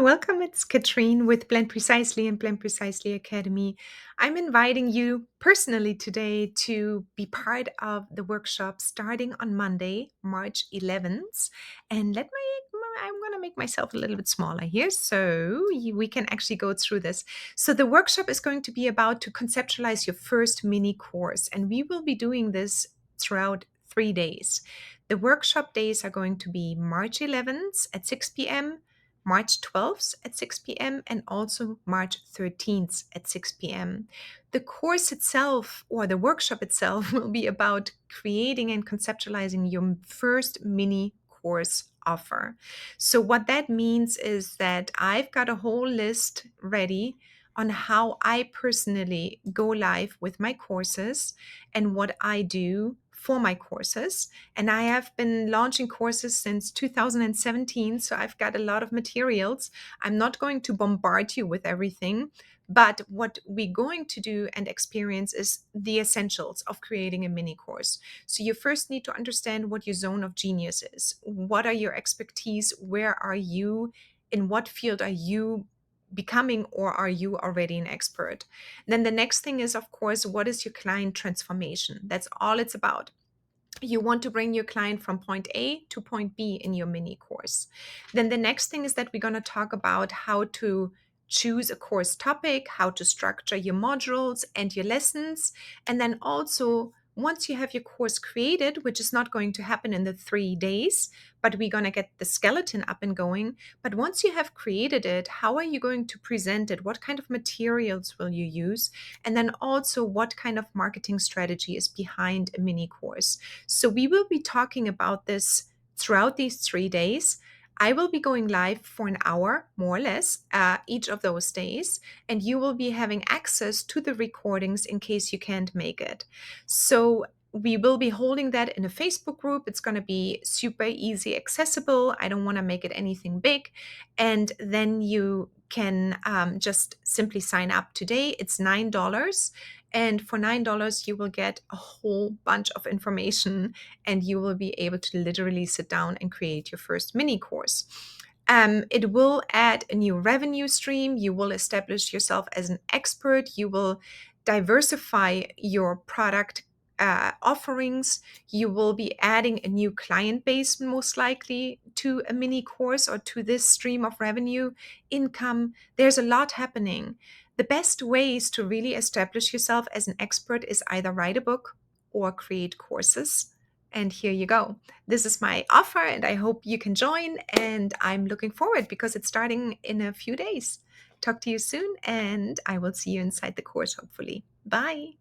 welcome. It's Katrin with Blend Precisely and Blend Precisely Academy. I'm inviting you personally today to be part of the workshop starting on Monday, March 11th. And I'm going to make myself a little bit smaller here so we can actually go through this. So the workshop is going to be about to conceptualize your first mini course, and we will be doing this throughout 3 days. The workshop days are going to be March 11th at 6 p.m., March 12th at 6 p.m. and also March 13th at 6 p.m. The course itself or the workshop itself will be about creating and conceptualizing your first mini course offer. So what that means is that I've got a whole list ready on how I personally go live with my courses and what I do for my courses. And I have been launching courses since 2017, so I've got a lot of materials. I'm not going to bombard you with everything, but what we're going to do and experience is the essentials of creating a mini course. So you first need to understand what your zone of genius is. What are your expertise? Where are you? In what field are you becoming, or are you already an expert? Then the next thing is, of course, what is your client transformation? That's all it's about. You want to bring your client from point A to point B in your mini course. Then the next thing is that we're going to talk about how to choose a course topic, how to structure your modules and your lessons. And then also, once you have your course created, which is not going to happen in the 3 days, but we're going to get the skeleton up and going. But once you have created it, how are you going to present it? What kind of materials will you use? And then also, what kind of marketing strategy is behind a mini course? So we will be talking about this throughout these 3 days. I will be going live for an hour, more or less, each of those days, and you will be having access to the recordings in case you can't make it. So we will be holding that in a Facebook group. It's going to be super easy accessible. I don't want to make it anything big. And then you can just simply sign up today. It's $9. And for $9, you will get a whole bunch of information and you will be able to literally sit down and create your first mini course. It will add a new revenue stream. You will establish yourself as an expert. You will diversify your product offerings. You will be adding a new client base, most likely, to a mini course or to this stream of revenue income. There's a lot happening. The best ways to really establish yourself as an expert is either write a book or create courses. And here you go. This is my offer, and I hope you can join. And I'm looking forward because it's starting in a few days. Talk to you soon, and I will see you inside the course, hopefully. Bye.